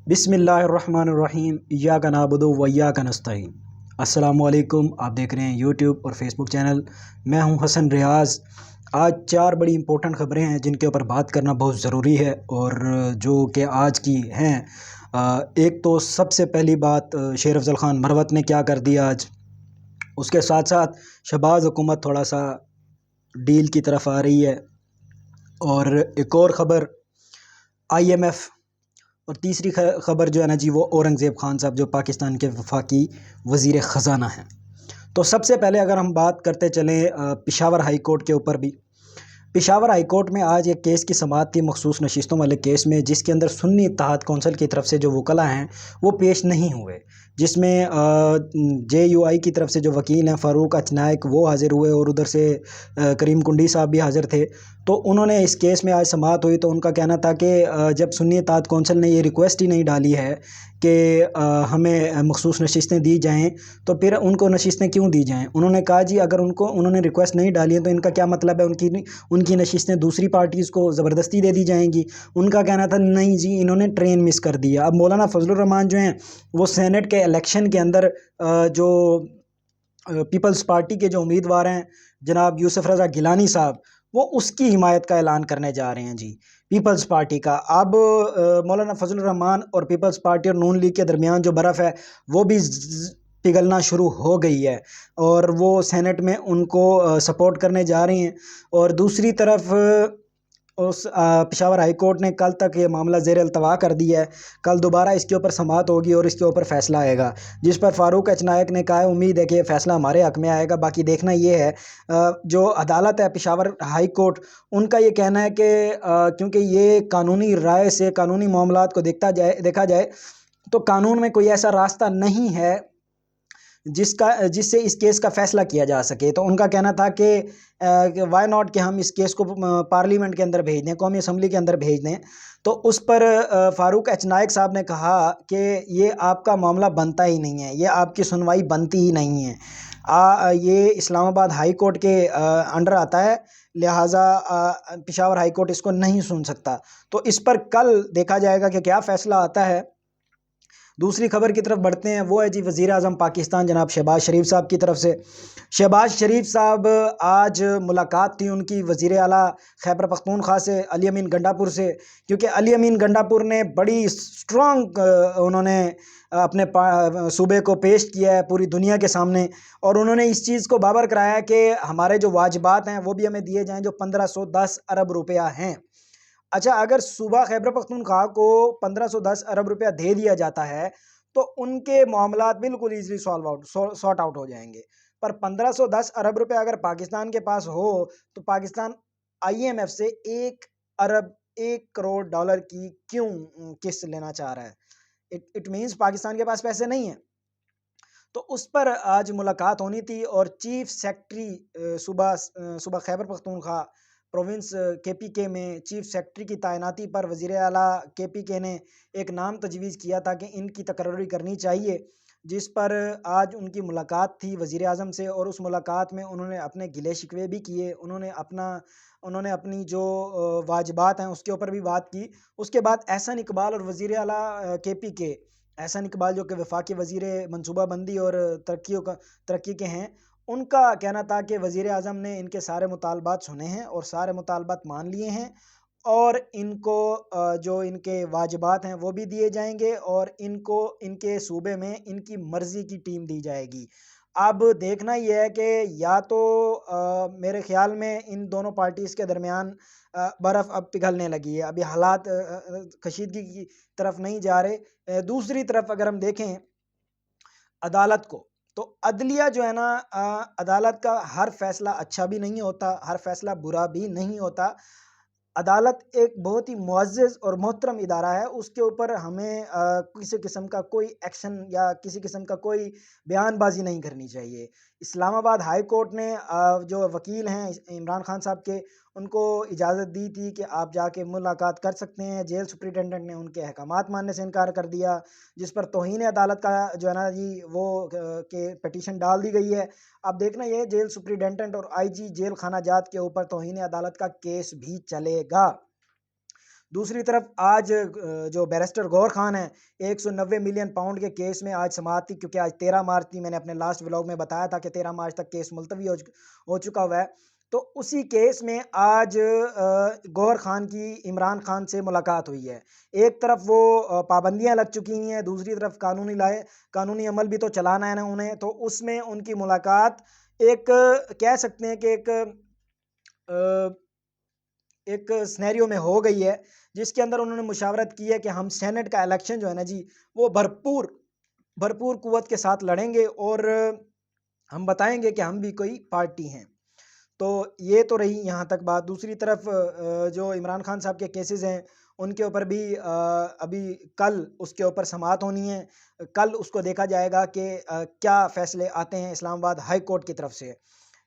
बिस्मिल्लाहिर्रहमानिर्रहीम इय्याका नअबुदु व इय्याका नस्तईन। अस्सलामुअलैकुम। आप देख रहे हैं यूट्यूब और फेसबुक चैनल। मैं हूं हसन रियाज। आज चार बड़ी इंपॉर्टेंट ख़बरें हैं जिनके ऊपर बात करना बहुत ज़रूरी है और जो कि आज की हैं। एक तो सबसे पहली बात, शेर अफजल ख़ान मरवत ने क्या कर दिया आज। उसके साथ साथ शहबाज हुकूमत थोड़ा सा डील की तरफ आ रही है। और एक और ख़बर IMF। और तीसरी खबर जो है ना जी, वो औरंगज़ेब ख़ान साहब जो पाकिस्तान के वफाकी वज़ीर ख़जाना हैं। तो सबसे पहले अगर हम बात करते चलें पेशावर हाई कोर्ट के ऊपर भी। पेशावर हाई कोर्ट में आज एक केस की समाअत थी, मखसूस नशिस्तों वाले केस में, जिसके अंदर सुन्नी इत्तेहाद कौंसिल की तरफ से जो वकला हैं वो पेश नहीं हुए। जिसमें JUI की तरफ से जो वकील हैं फ़ारूक अचनायक वो हाज़िर हुए और उधर से करीम कुंडी साहब भी हाज़िर थे। तो उन्होंने इस केस में आज समाअत हुई तो उनका कहना था कि जब सुन्नी इत्तेहाद कौंसिल ने ये रिक्वेस्ट ही नहीं डाली है कि हमें मखसूस नशिस्तें दी जाएँ, तो फिर उनको नशिस्तें क्यों दी जाएँ। उन्होंने कहा जी, अगर उन्होंने रिक्वेस्ट नहीं डाली है तो इनका क्या मतलब है उनकी नशिस्तें दूसरी पार्टीज़ को ज़बरदस्ती दे दी जाएंगी। उनका कहना था नहीं जी, इन्होंने ट्रेन मिस कर दिया। अब मौलाना फजलुर रहमान जो हैं वो सेनेट के इलेक्शन के अंदर जो पीपल्स पार्टी के जो उम्मीदवार हैं जनाब यूसुफ रज़ा गिलानी साहब, वो उसकी हिमायत का ऐलान करने जा रहे हैं जी, पीपल्स पार्टी का। अब मौलाना फजलुर रहमान और पीपल्स पार्टी और नून लीग के दरमियान जो बर्फ़ है वो भी पिघलना शुरू हो गई है और वो सेनेट में उनको सपोर्ट करने जा रही हैं। और दूसरी तरफ उस पेशावर हाई कोर्ट ने कल तक ये मामला ज़ेर अल्तवा कर दिया है। कल दोबारा इसके ऊपर समाअत होगी और इसके ऊपर फ़ैसला आएगा, जिस पर फ़ारूक अचनायक ने कहा है उम्मीद है कि फ़ैसला हमारे हक़ में आएगा। बाकी देखना ये है, जो अदालत है पेशावर हाई कोर्ट, उनका ये कहना है कि क्योंकि ये कानूनी राय से कानूनी मामलात को देखा जाए तो कानून में कोई ऐसा रास्ता नहीं है जिससे इस केस का फ़ैसला किया जा सके। तो उनका कहना था कि वाई नॉट कि हम इस केस को पार्लियामेंट के अंदर भेज दें, कौमी असम्बली के अंदर भेज दें। तो उस पर फ़ारूक अचनायक साहब ने कहा कि ये आपका मामला बनता ही नहीं है, ये आपकी सुनवाई बनती ही नहीं है। ये इस्लामाबाद हाई कोर्ट के अंडर आता है, लिहाजा पेशावर हाई कोर्ट इसको नहीं सुन सकता। तो इस पर कल देखा जाएगा कि क्या फ़ैसला आता है। दूसरी खबर की तरफ बढ़ते हैं, वो है जी वज़ीर आज़म पाकिस्तान जनाब शहबाज शरीफ साहब की तरफ से। शहबाज शरीफ साहब आज मुलाकात थी उनकी वज़ीर आला खैबर पख्तूनख्वा से, अली अमीन गंडापुर से, क्योंकि अली अमीन गंडापुर ने बड़ी स्ट्रॉन्ग उन्होंने अपने सूबे को पेश किया है पूरी दुनिया के सामने। और उन्होंने इस चीज़ को बाबर कराया कि हमारे जो वाजिबात हैं वो भी हमें दिए जाएँ जो 1510 अरब रुपया हैं। अच्छा, अगर सूबा खैबर पख्तूनख्वा को 1510 अरब रुपया दे दिया जाता है तो उनके मामलात बिल्कुल ईज़िली सॉर्ट आउट हो जाएंगे। पर 1510 अरब रुपया अगर पाकिस्तान के पास हो तो पाकिस्तान IMF से 1 अरब 1 करोड़ डॉलर की क्यों किस्त लेना चाह रहा है। इट मीन्स पाकिस्तान के पास पैसे नहीं है। तो उस पर आज मुलाकात होनी थी और चीफ सेक्रेटरी सूबा खैबर पख्तूनख्वा प्रोविंस KPK में चीफ सेक्रेटरी की तैनाती पर वज़ीर आला KPK ने एक नाम तजवीज़ किया था कि इनकी तकर्री करनी चाहिए, जिस पर आज उनकी मुलाकात थी वज़ीर आज़म से। और उस मुलाकात में उन्होंने अपने गिले शिकवे भी किए, उन्होंने अपनी जो वाजिबात हैं उसके ऊपर भी बात की। उसके बाद एहसन इकबाल और वज़ीर आला KPK, एहसन इकबाल जो कि वफाकी वज़ीर मनसूबाबंदी और तरक्की के हैं, उनका कहना था कि वज़ीर आज़म ने इनके सारे मुतालबात सुने हैं और सारे मुतालबात मान लिए हैं और इनको जो इनके वाजिबात हैं वो भी दिए जाएंगे और इनको इनके सूबे में इनकी मर्ज़ी की टीम दी जाएगी। अब देखना ये है कि या तो मेरे ख़्याल में इन दोनों पार्टीज़ के दरमियान बर्फ़ अब पिघलने लगी है, अभी हालात कशीदगी की तरफ नहीं जा रहे। दूसरी तरफ अगर हम देखें अदालत को, तो अदलिया जो है ना, अदालत का हर फ़ैसला अच्छा भी नहीं होता, हर फ़ैसला बुरा भी नहीं होता। अदालत एक बहुत ही मुअज़्ज़ज़ और मोहतरम इदारा है, उसके ऊपर हमें किसी किस्म का कोई एक्शन या किसी किस्म का कोई बयानबाज़ी नहीं करनी चाहिए। इस्लामाबाद हाई कोर्ट ने जो वकील हैं इमरान खान साहब के, उनको इजाज़त दी थी कि आप जाके मुलाकात कर सकते हैं। जेल सुपरिटेंडेंट ने उनके अहकामात मानने से इनकार कर दिया, जिस पर तौहीन अदालत का जो है ना जी वो के पिटीशन डाल दी गई है। अब देखना ये जेल सुपरिटेंडेंट और IG जेल खाना जात के ऊपर तौहीन अदालत का केस भी चलेगा। दूसरी तरफ आज जो बैरिस्टर गौहर खान है 190 मिलियन पाउंड के केस में आज समाअत थी, क्योंकि आज 13 मार्च थी। मैंने अपने लास्ट व्लॉग में बताया था कि 13 मार्च तक केस मुलतवी हो चुका हुआ है। तो उसी केस में आज गौहर खान की इमरान खान से मुलाकात हुई है। एक तरफ वो पाबंदियां लग चुकी हुई हैं, दूसरी तरफ कानूनी अमल भी तो चलाना है ना उन्हें। तो उसमें उनकी मुलाकात एक कह सकते हैं कि एक सिनेरियो में हो गई है, जिसके अंदर उन्होंने मुशावरत की है कि हम सेनेट का इलेक्शन जो है ना जी, वो भरपूर भरपूर कुव्वत के साथ लड़ेंगे और हम बताएंगे कि हम भी कोई पार्टी हैं। तो ये तो रही यहाँ तक बात। दूसरी तरफ जो इमरान खान साहब के केसेस हैं, उनके ऊपर भी अभी कल उसके ऊपर समाअत होनी है। कल उसको देखा जाएगा कि क्या फ़ैसले आते हैं इस्लामाबाद हाई कोर्ट की तरफ से।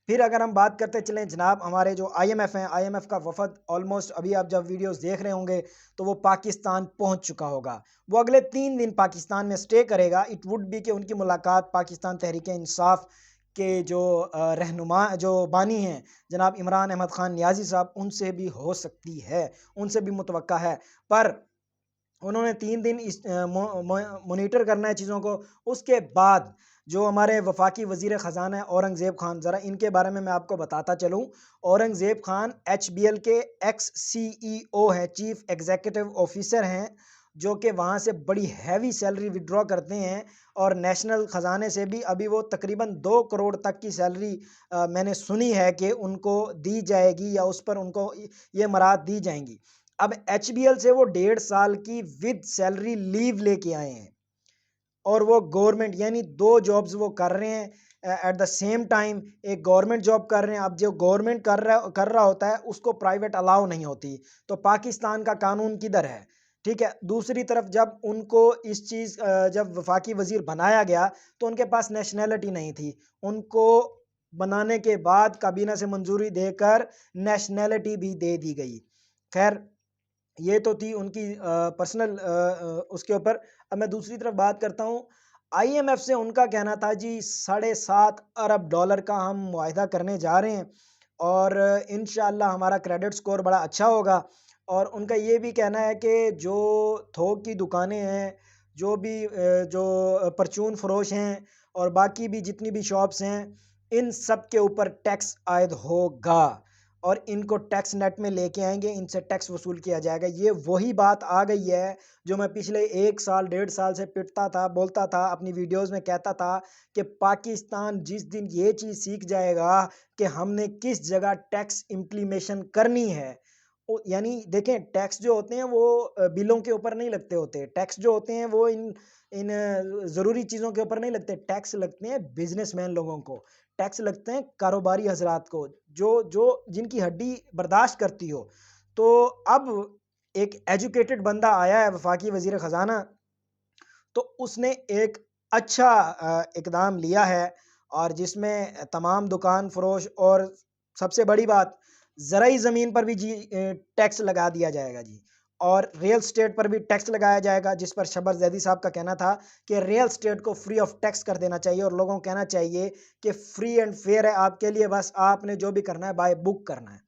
फिर अगर हम बात करते चलें जनाब, हमारे जो आईएमएफ हैं, आईएमएफ का वफद ऑलमोस्ट अभी आप जब वीडियोस देख रहे होंगे तो वो पाकिस्तान पहुंच चुका होगा। वो अगले 3 दिन पाकिस्तान में स्टे करेगा। इट वुड बी कि उनकी मुलाकात पाकिस्तान तहरीक इंसाफ के जो रहनुमा जो बानी हैं जनाब इमरान अहमद खान नियाजी साहब, उनसे भी हो सकती है, उनसे भी मुतवक्का है। पर उन्होंने 3 दिन इस मॉनिटर करना है चीज़ों को। उसके बाद जो हमारे वफाकी वज़ीर ख़जाना है औरंगज़ेब खान, ज़रा इनके बारे में मैं आपको बताता चलूँ। औरंगज़ेब खान एचबीएल के एक्स सीईओ हैं, चीफ़ एग्जीक्यूटिव ऑफिसर हैं, जो कि वहाँ से बड़ी हैवी सैलरी विड्रॉ करते हैं और नेशनल ख़जाने से भी अभी वो तकरीबन 2 करोड़ तक की सैलरी मैंने सुनी है कि उनको दी जाएगी या उस पर उनको ये मराद दी जाएंगी। अब एचबीएल से वो 1.5 साल की विद सैलरी लीव लेके आए हैं और वो गवर्नमेंट यानी 2 जॉब्स वो कर रहे हैं एट द सेम टाइम। एक गवर्नमेंट जॉब कर रहे हैं। अब जो गवर्नमेंट कर रहा होता है उसको प्राइवेट अलाउ नहीं होती। तो पाकिस्तान का कानून किधर है? ठीक है। दूसरी तरफ जब उनको इस चीज़ जब वफाकी वज़ीर बनाया गया तो उनके पास नेशनैलिटी नहीं थी। उनको बनाने के बाद काबीना से मंजूरी देकर नेशनैलिटी भी दे दी गई। खैर, ये तो थी उनकी पर्सनल उसके ऊपर। अब मैं दूसरी तरफ बात करता हूँ। आईएमएफ से उनका कहना था जी $7.5 अरब का हम मुआहिदा करने जा रहे हैं और इंशाअल्लाह हमारा क्रेडिट स्कोर बड़ा अच्छा होगा। और उनका ये भी कहना है कि जो थोक की दुकानें हैं, जो भी जो परचून फरोश हैं और बाकी भी जितनी भी शॉप्स हैं, इन सब के ऊपर टैक्स आयद होगा और इनको टैक्स नेट में लेके आएंगे, इनसे टैक्स वसूल किया जाएगा। ये वही बात आ गई है जो मैं पिछले 1 साल 1.5 साल से पिटता था, बोलता था, अपनी वीडियोस में कहता था कि पाकिस्तान जिस दिन ये चीज़ सीख जाएगा कि हमने किस जगह टैक्स इम्प्लीमेशन करनी है। यानी देखें, टैक्स जो होते हैं वो बिलों के ऊपर नहीं लगते होते। टैक्स जो होते हैं वो इन इन ज़रूरी चीज़ों के ऊपर नहीं लगते। टैक्स लगते हैं बिजनेसमैन लोगों को, टैक्स लगते हैं कारोबारी हजरात को, जो जो जिनकी हड्डी बर्दाश्त करती हो। तो अब एक एजुकेटेड बंदा आया है वफाकी वजीर ख़जाना, तो उसने एक अच्छा इकदाम लिया है और जिसमें तमाम दुकान फरोश और सबसे बड़ी बात, ज़राई ज़मीन पर भी जी टैक्स लगा दिया जाएगा जी। और रियल स्टेट पर भी टैक्स लगाया जाएगा, जिस पर शबर जैदी साहब का कहना था कि रियल स्टेट को फ्री ऑफ टैक्स कर देना चाहिए और लोगों को कहना चाहिए कि फ्री एंड फेयर है आपके लिए, बस आपने जो भी करना है बाय बुक करना है।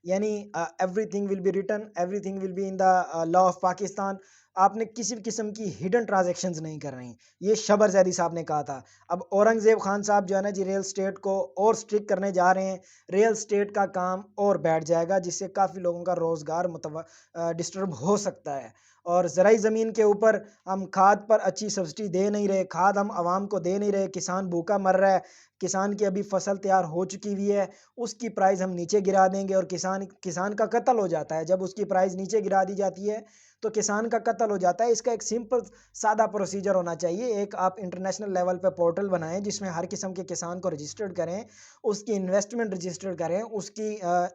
यानी everything will be written, everything will be in the law of Pakistan. आपने किसी भी किस्म की हिडन ट्रांजैक्शंस नहीं कर रही। ये शबर जैदी साहब ने कहा था। अब औरंगज़ेब खान साहब जो है ना जी, रियल स्टेट को और स्ट्रिक्ट करने जा रहे हैं। रियल स्टेट का काम और बैठ जाएगा, जिससे काफ़ी लोगों का रोज़गार डिस्टर्ब हो सकता है। और ज़राई ज़मीन के ऊपर हम खाद पर अच्छी सब्सिडी दे नहीं रहे, खाद हम आवाम को दे नहीं रहे, किसान भूखा मर रहा है। किसान की अभी फसल तैयार हो चुकी हुई है, उसकी प्राइस हम नीचे गिरा देंगे और किसान का कत्ल हो जाता है। जब उसकी प्राइस नीचे गिरा दी जाती है तो किसान का कत्ल हो जाता है। इसका एक सिंपल सादा प्रोसीजर होना चाहिए। एक आप इंटरनेशनल लेवल पे पोर्टल बनाएं जिसमें हर किस्म के किसान को रजिस्टर्ड करें, उसकी इन्वेस्टमेंट रजिस्टर्ड करें, उसकी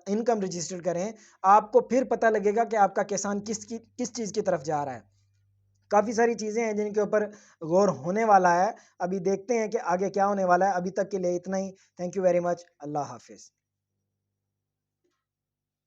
इनकम रजिस्टर्ड करें। आपको फिर पता लगेगा कि आपका किसान किस चीज़ की तरफ जा रहा है। काफ़ी सारी चीज़ें हैं जिनके ऊपर गौर होने वाला है। अभी देखते हैं कि आगे क्या होने वाला है। अभी तक के लिए इतना ही। Thank you very much. Allah हाफ़िज़।